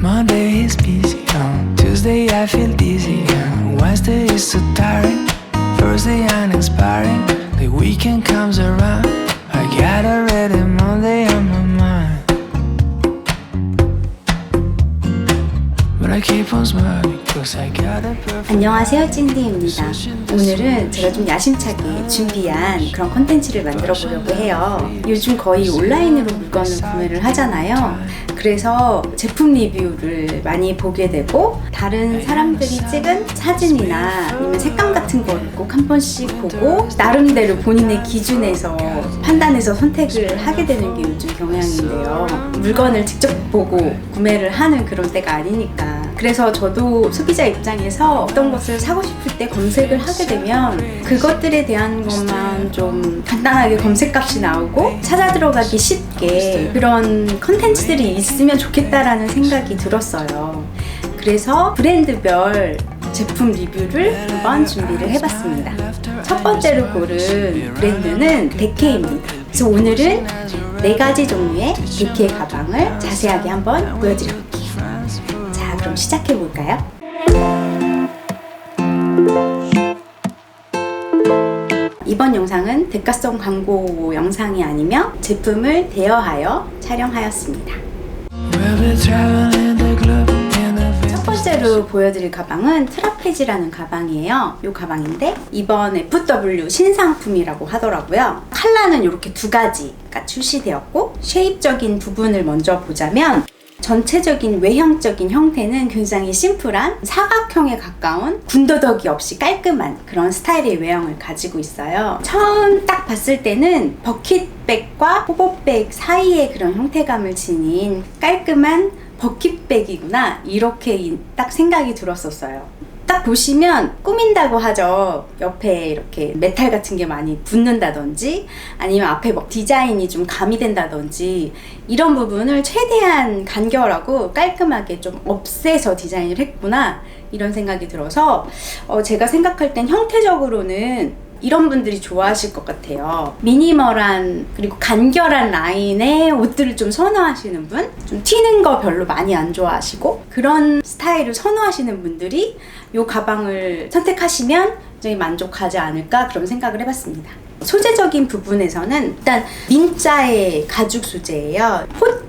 Monday is busy, Tuesday I feel dizzy, Wednesday is so tiring, Thursday uninspiring, the weekend comes around, I got already Monday on my mind, but I keep on smiling cause I got a perfect. 안녕하세요, 찐디입니다. 오늘은 제가 좀 야심차게 준비한 그런 콘텐츠를 만들어 보려고 해요. 요즘 거의 온라인으로 물건을 구매를 하잖아요. 그래서 제품 리뷰를 많이 보게 되고 다른 사람들이 찍은 사진이나 아니면 색감 같은 거를 꼭 한 번씩 보고 나름대로 본인의 기준에서 판단해서 선택을 하게 되는 게 요즘 경향인데요. 물건을 직접 보고 구매를 하는 그런 때가 아니니까. 그래서 저도 소비자 입장에서 어떤 것을 사고 싶을 때 검색을 하게 되면 그것들에 대한 것만 좀 간단하게 검색값이 나오고 찾아 들어가기 쉽게 그런 컨텐츠들이 있으면 좋겠다라는 생각이 들었어요. 그래서 브랜드별 제품 리뷰를 한번 준비를 해봤습니다. 첫 번째로 고른 브랜드는 데케입니다. 그래서 오늘은 4가지 종류의 데케 가방을 자세하게 한번 보여드릴게요. 자, 그럼 시작해 볼까요? 이번 영상은 대가성 광고 영상이 아니며 제품을 대여하여 촬영하였습니다. 첫 번째로 보여드릴 가방은 트라페지라는 가방이에요. 이 가방인데 이번 FW 신상품이라고 하더라고요. 컬러는 이렇게 2가지가 출시되었고 쉐입적인 부분을 먼저 보자면 전체적인 외형적인 형태는 굉장히 심플한 사각형에 가까운 군더더기 없이 깔끔한 그런 스타일의 외형을 가지고 있어요. 처음 딱 봤을 때는 버킷백과 호보백 사이의 그런 형태감을 지닌 깔끔한 버킷백이구나 이렇게 딱 생각이 들었었어요. 딱 보시면 꾸민다고 하죠. 옆에 이렇게 메탈 같은 게 많이 붙는다든지 아니면 앞에 뭐 디자인이 좀 가미된다든지 이런 부분을 최대한 간결하고 깔끔하게 좀 없애서 디자인을 했구나 이런 생각이 들어서 제가 생각할 땐 형태적으로는 이런 분들이 좋아하실 것 같아요. 미니멀한 그리고 간결한 라인의 옷들을 좀 선호하시는 분, 좀 튀는 거 별로 많이 안 좋아하시고 그런 스타일을 선호하시는 분들이 이 가방을 선택하시면 굉장히 만족하지 않을까 그런 생각을 해봤습니다. 소재적인 부분에서는 일단 민자의 가죽 소재예요.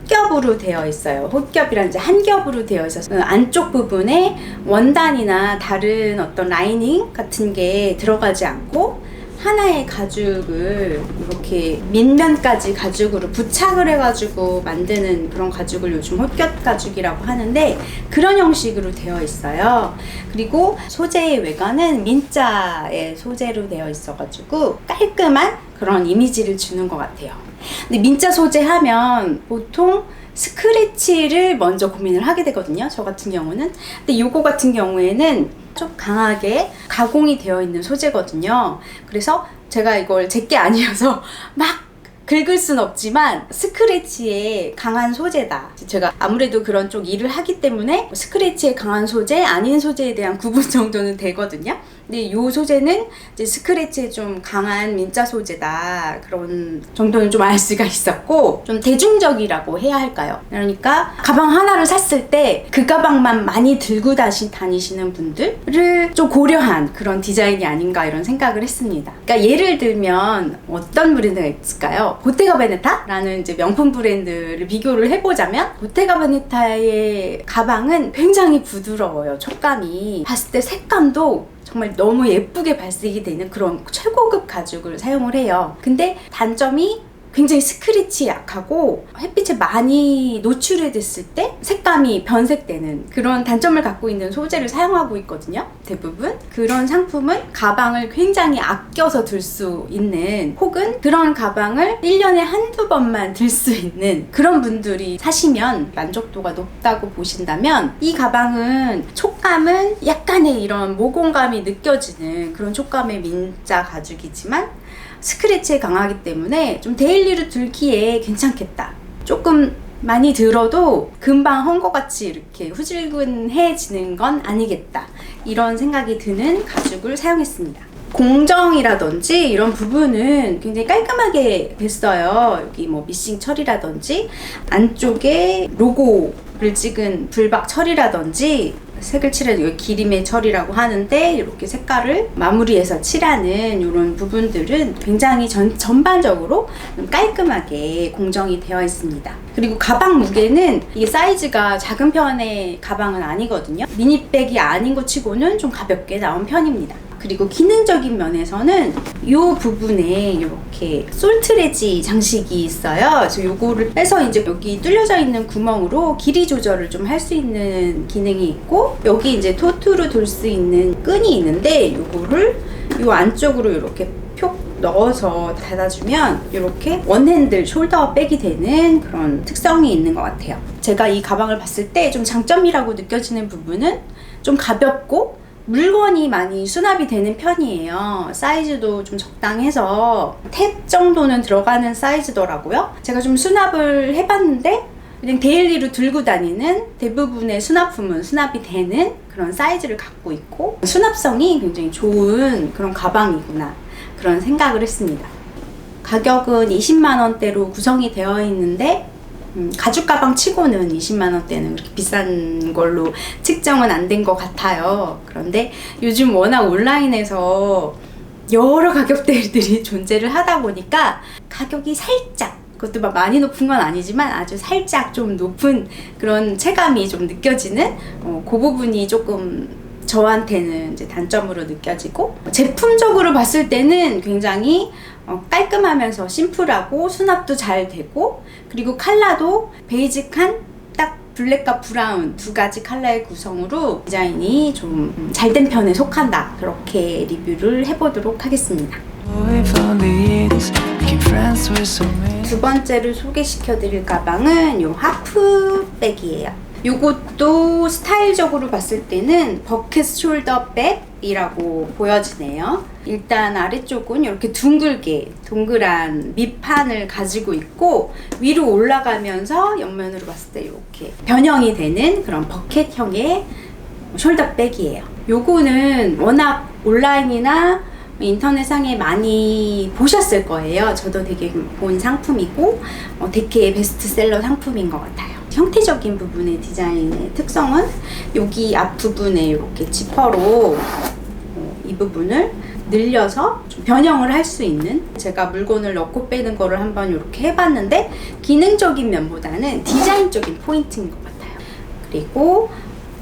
홑겹으로 되어 있어요. 홑겹이란 이제 한 겹으로 되어 있어서 안쪽 부분에 원단이나 다른 어떤 라이닝 같은 게 들어가지 않고 하나의 가죽을 이렇게 밑면까지 가죽으로 부착을 해가지고 만드는 그런 가죽을 요즘 홑겹 가죽이라고 하는데 그런 형식으로 되어 있어요. 그리고 소재의 외관은 민자의 소재로 되어 있어가지고 깔끔한 그런 이미지를 주는 것 같아요. 근데 민자 소재 하면 보통 스크래치를 먼저 고민을 하게 되거든요. 저 같은 경우는. 근데 요거 같은 경우에는 좀 강하게 가공이 되어 있는 소재거든요. 그래서 제가 이걸 제게 아니어서 막 긁을 순 없지만 스크래치에 강한 소재다. 제가 아무래도 그런 쪽 일을 하기 때문에 스크래치에 강한 소재, 아닌 소재에 대한 구분 정도는 되거든요. 근데 이 소재는 이제 스크래치에 좀 강한 민자 소재다. 그런 정도는 좀 알 수가 있었고 좀 대중적이라고 해야 할까요? 그러니까 가방 하나를 샀을 때 그 가방만 많이 들고 다니시는 분들을 좀 고려한 그런 디자인이 아닌가 이런 생각을 했습니다. 그러니까 예를 들면 어떤 브랜드가 있을까요? 보테가 베네타라는 이제 명품 브랜드를 비교를 해보자면 보테가 베네타의 가방은 굉장히 부드러워요. 촉감이 봤을 때 색감도 정말 너무 예쁘게 발색이 되는 그런 최고급 가죽을 사용을 해요. 근데 단점이 굉장히 스크래치 약하고 햇빛에 많이 노출이 됐을 때 색감이 변색되는 그런 단점을 갖고 있는 소재를 사용하고 있거든요. 대부분 그런 상품은 가방을 굉장히 아껴서 들 수 있는 혹은 그런 가방을 1년에 한두 번만 들 수 있는 그런 분들이 사시면 만족도가 높다고 보신다면 이 가방은 촉감은 약간의 이런 모공감이 느껴지는 그런 촉감의 민자 가죽이지만 스크래치에 강하기 때문에 좀 데일리로 들기에 괜찮겠다. 조금 많이 들어도 금방 헝거같이 이렇게 후질근해지는 건 아니겠다. 이런 생각이 드는 가죽을 사용했습니다. 공정이라든지 이런 부분은 굉장히 깔끔하게 됐어요. 여기 뭐 미싱 처리라든지 안쪽에 로고 찍은 불박 처리라든지 색을 칠해도 기림의 처리라고 하는데 이렇게 색깔을 마무리해서 칠하는 이런 부분들은 굉장히 전반적으로 깔끔하게 공정이 되어 있습니다. 그리고 가방 무게는 이게 사이즈가 작은 편의 가방은 아니거든요. 미니백이 아닌 것 치고는 좀 가볍게 나온 편입니다. 그리고 기능적인 면에서는 이 부분에 이렇게 솔트레지 장식이 있어요. 그래서 요거를 빼서 이제 여기 뚫려져 있는 구멍으로 길이 조절을 좀 할 수 있는 기능이 있고, 여기 이제 토트로 둘 수 있는 끈이 있는데 요거를 요 안쪽으로 이렇게 표 넣어서 닫아주면 이렇게 원핸들 숄더 백이 되는 그런 특성이 있는 것 같아요. 제가 이 가방을 봤을 때 좀 장점이라고 느껴지는 부분은 좀 가볍고 물건이 많이 수납이 되는 편이에요. 사이즈도 좀 적당해서 탭 정도는 들어가는 사이즈더라고요. 제가 좀 수납을 해봤는데 그냥 데일리로 들고 다니는 대부분의 수납품은 수납이 되는 그런 사이즈를 갖고 있고 수납성이 굉장히 좋은 그런 가방이구나, 그런 생각을 했습니다. 가격은 20만 원대로 구성이 되어 있는데 가죽 가방 치고는 20만 원대는 그렇게 비싼 걸로 측정은 안 된 것 같아요. 그런데 요즘 워낙 온라인에서 여러 가격대들이 존재를 하다 보니까 가격이 살짝, 그것도 막 많이 높은 건 아니지만 아주 살짝 좀 높은 그런 체감이 좀 느껴지는 그 부분이 조금 저한테는 이제 단점으로 느껴지고, 제품적으로 봤을 때는 굉장히 깔끔하면서 심플하고 수납도 잘 되고, 그리고 컬러도 베이직한 딱 블랙과 브라운 두 가지 컬러의 구성으로 디자인이 좀 잘 된 편에 속한다, 그렇게 리뷰를 해보도록 하겠습니다. 두 번째로 소개시켜드릴 가방은 요 하프백이에요. 요것도 스타일적으로 봤을 때는 버켓 숄더 백이라고 보여지네요. 일단 아래쪽은 이렇게 둥글게 동그란 밑판을 가지고 있고, 위로 올라가면서 옆면으로 봤을 때 이렇게 변형이 되는 그런 버켓형의 숄더 백이에요. 요거는 워낙 온라인이나 인터넷상에 많이 보셨을 거예요. 저도 되게 본 상품이고 되게 베스트셀러 상품인 것 같아요. 형태적인 부분의 디자인의 특성은 여기 앞부분에 이렇게 지퍼로 이 부분을 늘려서 좀 변형을 할 수 있는, 제가 물건을 넣고 빼는 거를 한번 이렇게 해봤는데 기능적인 면보다는 디자인적인 포인트인 것 같아요. 그리고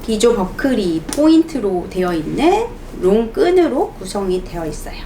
기조 버클이 포인트로 되어 있는 롱끈으로 구성이 되어 있어요.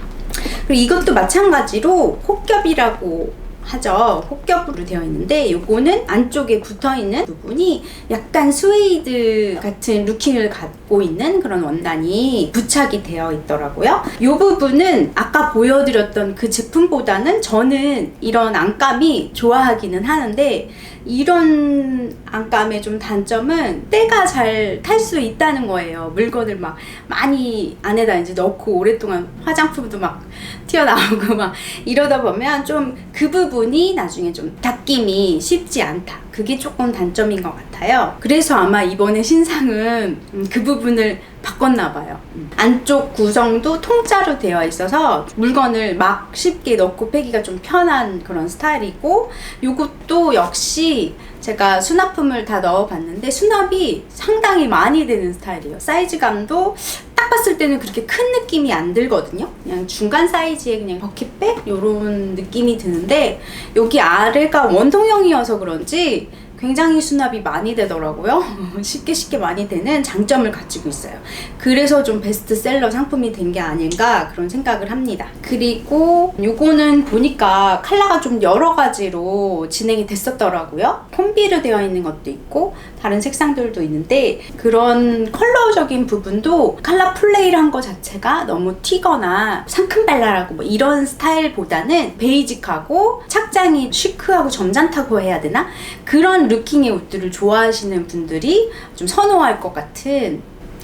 그리고 이것도 마찬가지로 혹겹이라고 하죠. 혹겹으로 되어 있는데 요거는 안쪽에 붙어있는 부분이 약간 스웨이드 같은 루킹을 갖고 있는 그런 원단이 부착이 되어 있더라고요. 요 부분은 아까 보여드렸던 그 제품보다는 저는 이런 안감이 좋아하기는 하는데, 이런 안감의 좀 단점은 때가 잘 탈 수 있다는 거예요. 물건을 막 많이 안에다 이제 넣고 오랫동안 화장품도 막 튀어나오고 막 이러다 보면 좀 그 부분이 나중에 좀 닦임이 쉽지 않다. 그게 조금 단점인 것 같아요. 그래서 아마 이번에 신상은 그 부분을 바꿨나 봐요. 안쪽 구성도 통짜로 되어 있어서 물건을 막 쉽게 넣고 빼기가 좀 편한 그런 스타일이고, 요것도 역시 제가 수납품을 다 넣어봤는데 수납이 상당히 많이 되는 스타일이에요. 사이즈감도 딱 봤을 때는 그렇게 큰 느낌이 안 들거든요. 그냥 중간 사이즈의 그냥 버킷백 요런 느낌이 드는데, 여기 아래가 원통형이어서 그런지 굉장히 수납이 많이 되더라고요. 쉽게 많이 되는 장점을 가지고 있어요. 그래서 좀 베스트셀러 상품이 된 게 아닌가 그런 생각을 합니다. 그리고 요거는 보니까 컬러가 좀 여러 가지로 진행이 됐었더라고요. 콤비로 되어 있는 것도 있고 다른 색상들도 있는데, 그런 컬러적인 부분도 컬러 플레이를 한 거 자체가 너무 튀거나 상큼발랄하고 뭐 이런 스타일보다는 베이직하고 착장이 시크하고 점잖다고 해야 되나? 그런 루킹의 옷들을 좋아하시는 분들이 좀 선호할 것 같은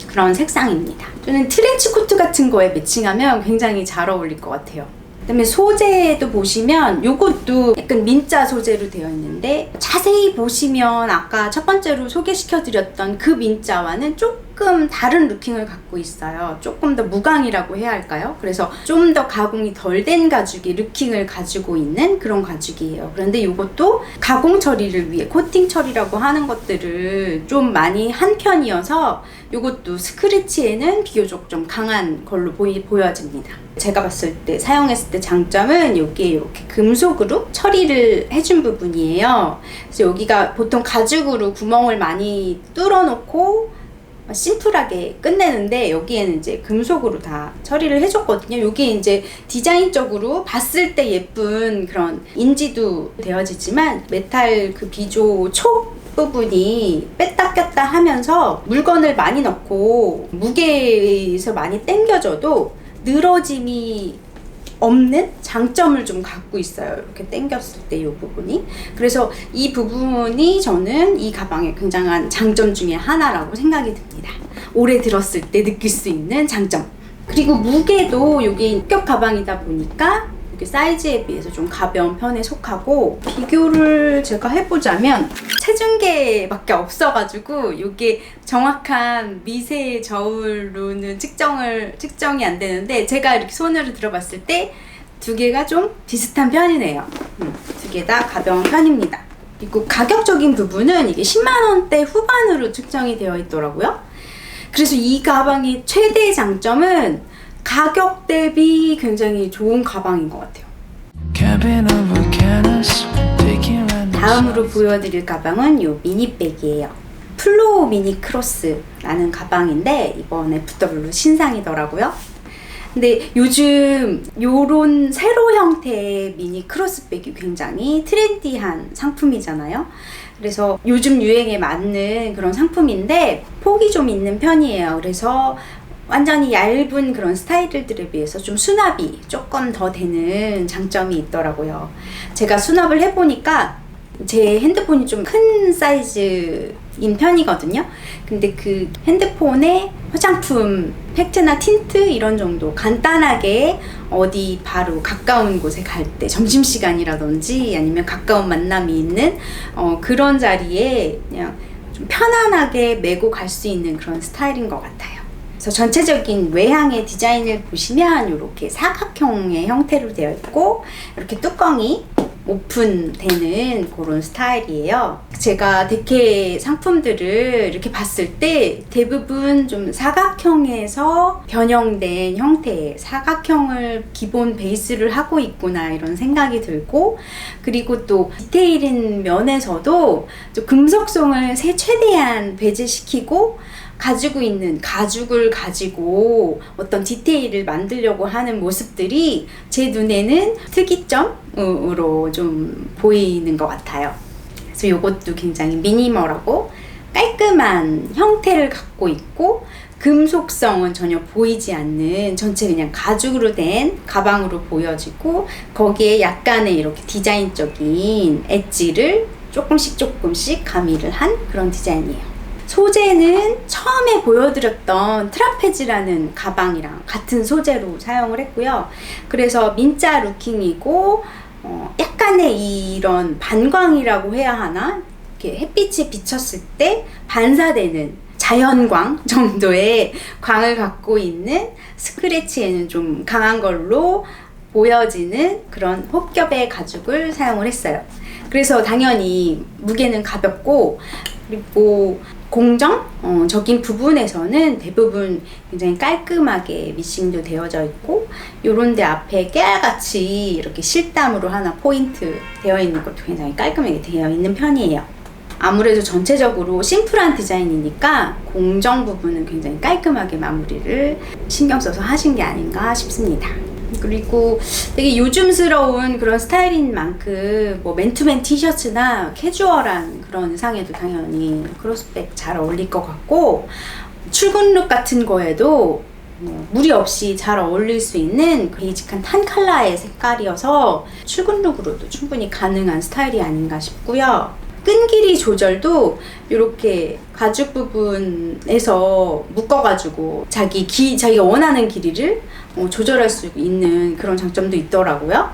그런 색상입니다. 저는 트렌치 코트 같은 거에 매칭하면 굉장히 잘 어울릴 것 같아요. 그다음에 소재도 보시면 요것도 약간 민자 소재로 되어 있는데, 자세히 보시면 아까 첫 번째로 소개시켜드렸던 그 민자와는 조금 조금 다른 루킹을 갖고 있어요. 조금 더 무광이라고 해야 할까요? 그래서 좀 더 가공이 덜 된 가죽의 루킹을 가지고 있는 그런 가죽이에요. 그런데 이것도 가공 처리를 위해 코팅 처리라고 하는 것들을 좀 많이 한 편이어서 이것도 스크래치에는 비교적 좀 강한 걸로 보여집니다. 제가 봤을 때 사용했을 때 장점은 여기에 이렇게 금속으로 처리를 해준 부분이에요. 그래서 여기가 보통 가죽으로 구멍을 많이 뚫어놓고 심플하게 끝내는데 여기에는 이제 금속으로 다 처리를 해줬거든요. 여기 이제 디자인적으로 봤을 때 예쁜 그런 인지도 되어지지만 메탈 그 비조 촉 부분이 뺐다 꼈다 하면서 물건을 많이 넣고 무게에서 많이 당겨져도 늘어짐이 없는 장점을 좀 갖고 있어요. 이렇게 당겼을 때 이 부분이. 그래서 이 부분이 저는 이 가방의 굉장한 장점 중에 하나라고 생각이 듭니다. 오래 들었을 때 느낄 수 있는 장점. 그리고 무게도 이게 합격 가방이다 보니까 이게 사이즈에 비해서 좀 가벼운 편에 속하고, 비교를 제가 해보자면 체중계밖에 없어가지고 이게 정확한 미세 저울로는 측정이 안 되는데, 제가 이렇게 손으로 들어봤을 때 두 개가 좀 비슷한 편이네요. 두 개 다 가벼운 편입니다. 그리고 가격적인 부분은 이게 10만 원대 후반으로 측정이 되어 있더라고요. 그래서 이 가방의 최대 장점은 가격 대비 굉장히 좋은 가방인 것 같아요. 다음으로 보여드릴 가방은 이 미니백이에요. 플로우 미니 크로스라는 가방인데 이번 FW 신상이더라고요. 근데 요즘 요런 세로 형태의 미니 크로스백이 굉장히 트렌디한 상품이잖아요. 그래서 요즘 유행에 맞는 그런 상품인데 폭이 좀 있는 편이에요. 그래서 완전히 얇은 그런 스타일들에 비해서 좀 수납이 조금 더 되는 장점이 있더라고요. 제가 수납을 해보니까 제 핸드폰이 좀 큰 사이즈인 편이거든요. 근데 그 핸드폰에 화장품, 팩트나 틴트 이런 정도 간단하게 어디 바로 가까운 곳에 갈 때, 점심시간이라든지 아니면 가까운 만남이 있는 그런 자리에 그냥 좀 편안하게 메고 갈 수 있는 그런 스타일인 것 같아요. 그래서 전체적인 외향의 디자인을 보시면 이렇게 사각형의 형태로 되어 있고 이렇게 뚜껑이 오픈되는 그런 스타일이에요. 제가 데케 상품들을 이렇게 봤을 때 대부분 좀 사각형에서 변형된 형태의 사각형을 기본 베이스를 하고 있구나 이런 생각이 들고, 그리고 또 디테일인 면에서도 좀 금속성을 최대한 배제시키고 가지고 있는 가죽을 가지고 어떤 디테일을 만들려고 하는 모습들이 제 눈에는 특이점으로 좀 보이는 것 같아요. 그래서 이것도 굉장히 미니멀하고 깔끔한 형태를 갖고 있고 금속성은 전혀 보이지 않는 전체 그냥 가죽으로 된 가방으로 보여지고, 거기에 약간의 이렇게 디자인적인 엣지를 조금씩 가미를 한 그런 디자인이에요. 소재는 처음에 보여드렸던 트라페즈라는 가방이랑 같은 소재로 사용을 했고요. 그래서 민자 루킹이고 약간의 이런 반광이라고 해야 하나? 이렇게 햇빛이 비쳤을 때 반사되는 자연광 정도의 광을 갖고 있는, 스크래치에는 좀 강한 걸로 보여지는 그런 혹겹의 가죽을 사용을 했어요. 그래서 당연히 무게는 가볍고, 그리고 공정적인 부분에서는 대부분 굉장히 깔끔하게 미싱도 되어져 있고, 요런데 앞에 깨알같이 이렇게 실담으로 하나 포인트 되어 있는 것도 굉장히 깔끔하게 되어 있는 편이에요. 아무래도 전체적으로 심플한 디자인이니까 공정 부분은 굉장히 깔끔하게 마무리를 신경 써서 하신 게 아닌가 싶습니다. 그리고 되게 요즘스러운 그런 스타일인 만큼 뭐 맨투맨 티셔츠나 캐주얼한 그런 의상에도 당연히 크로스백 잘 어울릴 것 같고, 출근룩 같은 거에도 무리 없이 잘 어울릴 수 있는 베이직한 탄 컬러의 색깔이어서 출근룩으로도 충분히 가능한 스타일이 아닌가 싶고요. 끈 길이 조절도 이렇게 가죽 부분에서 묶어가지고 자기가 원하는 길이를 조절할 수 있는 그런 장점도 있더라고요.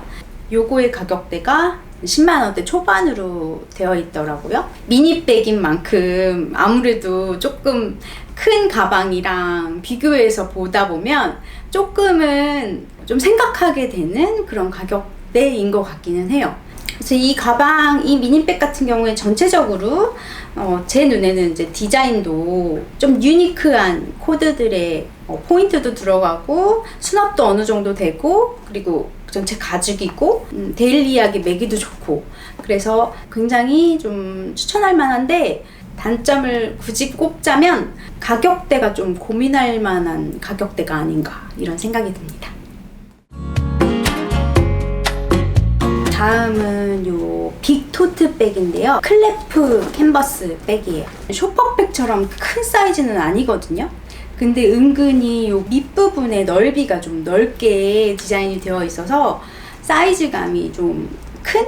요거의 가격대가 10만 원대 초반으로 되어 있더라고요. 미니백인 만큼 아무래도 조금 큰 가방이랑 비교해서 보다 보면 조금은 좀 생각하게 되는 그런 가격대인 것 같기는 해요. 그래서 이 가방, 이 미니백 같은 경우에 전체적으로 제 눈에는 이제 디자인도 좀 유니크한 코드들의 포인트도 들어가고 수납도 어느 정도 되고 그리고 전체 가죽이고 데일리하게 매기도 좋고 그래서 굉장히 좀 추천할 만한데 단점을 굳이 꼽자면 가격대가 좀 고민할 만한 가격대가 아닌가 이런 생각이 듭니다. 다음은 요 빅토트 백인데요. 클래프 캔버스 백이에요. 쇼퍼백처럼 큰 사이즈는 아니거든요. 근데 은근히 요 밑부분의 넓이가 좀 넓게 디자인이 되어 있어서 사이즈감이 좀 큰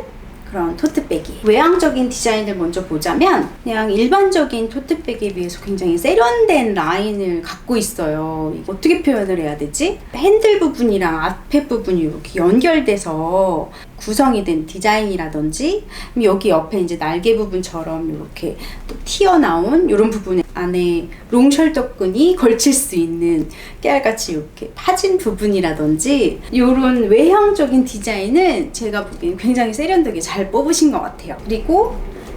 그런 토트백이에요. 외향적인 디자인을 먼저 보자면 그냥 일반적인 토트백에 비해서 굉장히 세련된 라인을 갖고 있어요. 어떻게 표현을 해야 되지? 핸들 부분이랑 앞에 부분이 이렇게 연결돼서 구성이 된 디자인이라든지 여기 옆에 이제 날개 부분처럼 이렇게 또 튀어나온 이런 부분에 안에 롱숄더끈이 걸칠 수 있는 깨알같이 이렇게 파진 부분이라든지 이런 외향적인 디자인은 제가 보기엔 굉장히 세련되게 잘 뽑으신 것 같아요. 그리고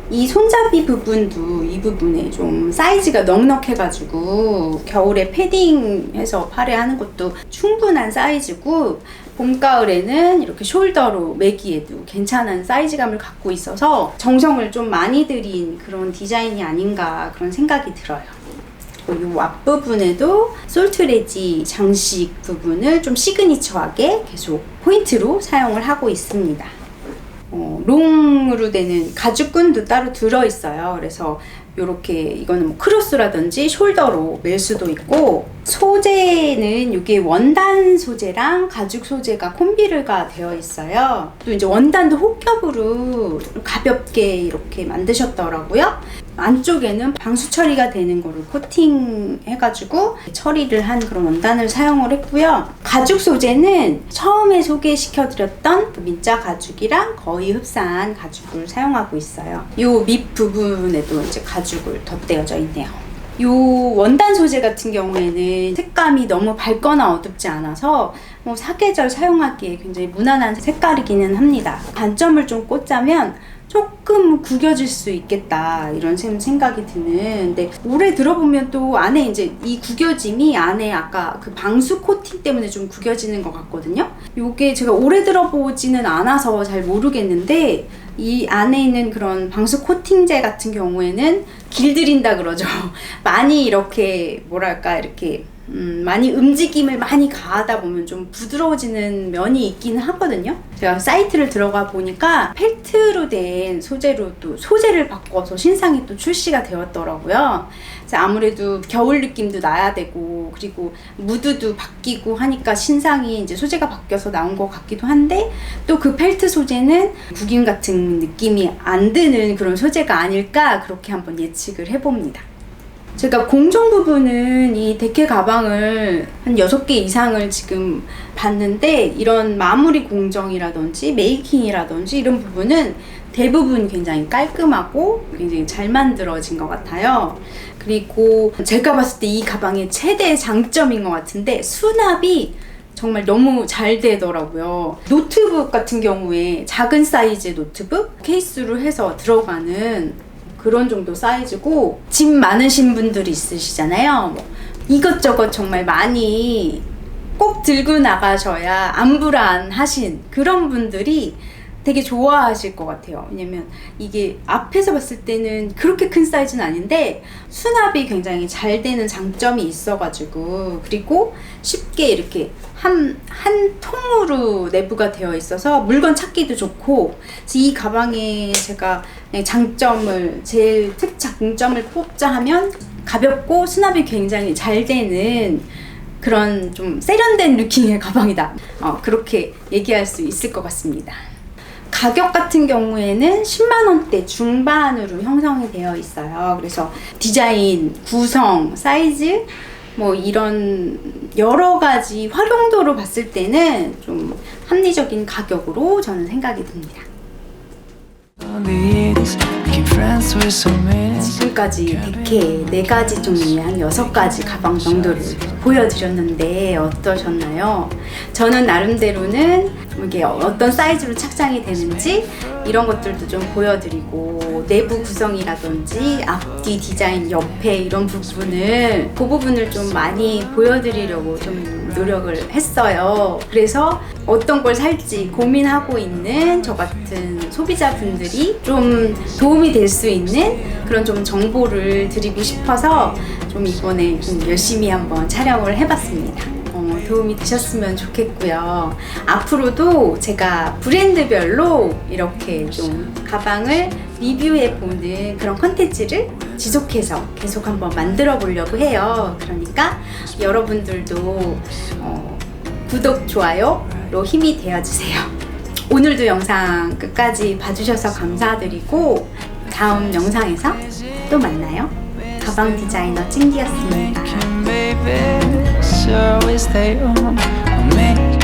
이 손잡이 부분도 이 부분에 좀 사이즈가 넉넉해가지고 겨울에 패딩해서 발에하는 것도 충분한 사이즈고 봄, 가을에는 이렇게 숄더로 매기에도 괜찮은 사이즈감을 갖고 있어서 정성을 좀 많이 들인 그런 디자인이 아닌가 그런 생각이 들어요. 그리고 이 앞부분에도 솔트레지 장식 부분을 좀 시그니처하게 계속 포인트로 사용을 하고 있습니다. 롱으로 되는 가죽끈도 따로 들어있어요. 그래서 요렇게 이거는 뭐 크로스라든지 숄더로 멜 수도 있고 소재는 이게 원단 소재랑 가죽 소재가 콤비르가 되어 있어요. 또 이제 원단도 혹겹으로 가볍게 이렇게 만드셨더라고요. 안쪽에는 방수 처리가 되는 거를 코팅해가지고 처리를 한 그런 원단을 사용을 했고요. 가죽 소재는 처음에 소개시켜드렸던 민자 가죽이랑 거의 흡사한 가죽을 사용하고 있어요. 요 밑 부분에도 이제 가죽을 덧대어져 있네요. 요 원단 소재 같은 경우에는 색감이 너무 밝거나 어둡지 않아서 사계절 사용하기에 굉장히 무난한 색깔이기는 합니다. 단점을 좀 꽂자면 조금 구겨질 수 있겠다 이런 생각이 드는데 오래 들어보면 또 안에 이제 이 구겨짐이 안에 아까 그 방수 코팅 때문에 좀 구겨지는 것 같거든요. 요게 제가 오래 들어보지는 않아서 잘 모르겠는데 이 안에 있는 그런 방수 코팅제 같은 경우에는 길들인다 그러죠. 많이 이렇게 뭐랄까 이렇게 많이 움직임을 많이 가하다 보면 좀 부드러워지는 면이 있긴 하거든요. 제가 사이트를 들어가 보니까 펠트로 된 소재로 또 소재를 바꿔서 신상이 또 출시가 되었더라고요. 그래서 아무래도 겨울 느낌도 나야 되고 그리고 무드도 바뀌고 하니까 신상이 이제 소재가 바뀌어서 나온 것 같기도 한데 또 그 펠트 소재는 구김 같은 느낌이 안 드는 그런 소재가 아닐까 그렇게 한번 예측을 해봅니다. 제가 공정 부분은 이 데케 가방을 한 6개 이상을 지금 봤는데 이런 마무리 공정이라든지 메이킹이라든지 이런 부분은 대부분 굉장히 깔끔하고 굉장히 잘 만들어진 것 같아요. 그리고 제가 봤을 때 이 가방의 최대 장점인 것 같은데 수납이 정말 너무 잘 되더라고요. 노트북 같은 경우에 작은 사이즈 노트북 케이스로 해서 들어가는 그런 정도 사이즈고 짐 많으신 분들이 있으시잖아요. 이것저것 정말 많이 꼭 들고 나가셔야 안 불안하신 그런 분들이 되게 좋아하실 것 같아요. 왜냐면 이게 앞에서 봤을 때는 그렇게 큰 사이즈는 아닌데 수납이 굉장히 잘 되는 장점이 있어가지고 그리고 쉽게 이렇게 한 통으로 내부가 되어 있어서 물건 찾기도 좋고 이 가방에 제가 장점을 제일 장점을 뽑자 하면 가볍고 수납이 굉장히 잘 되는 그런 좀 세련된 느낌의 가방이다. 그렇게 얘기할 수 있을 것 같습니다. 가격 같은 경우에는 10만 원대 중반으로 형성이 되어 있어요. 그래서 디자인, 구성, 사이즈 뭐 이런 여러 가지 활용도로 봤을 때는 좀 합리적인 가격으로 저는 생각이 듭니다. on the 80s, became friends with some millions. 지금까지 100회, 4가지 종류의 한 6가지 가방 정도를 보여드렸는데 어떠셨나요? 저는 나름대로는 이게 어떤 사이즈로 착장이 되는지 이런 것들도 좀 보여드리고 내부 구성이라든지 앞뒤 디자인, 옆에 이런 부분을 그 부분을 좀 많이 보여드리려고 좀 노력을 했어요. 그래서 어떤 걸 살지 고민하고 있는 저 같은 소비자분들이 좀 도움이 될 수 있는 그런 좀 정보를 드리고 싶어서 좀 이번에 좀 열심히 한번 촬영을 해봤습니다. 도움이 되셨으면 좋겠고요. 앞으로도 제가 브랜드별로 이렇게 좀 가방을 리뷰해보는 그런 컨텐츠를 지속해서 계속 한번 만들어 보려고 해요. 그러니까 여러분들도 구독, 좋아요로 힘이 되어주세요. 오늘도 영상 끝까지 봐주셔서 감사드리고 다음 영상에서 또 만나요. 가방 디자이너 찡디였습니다. So we stay on. I'll make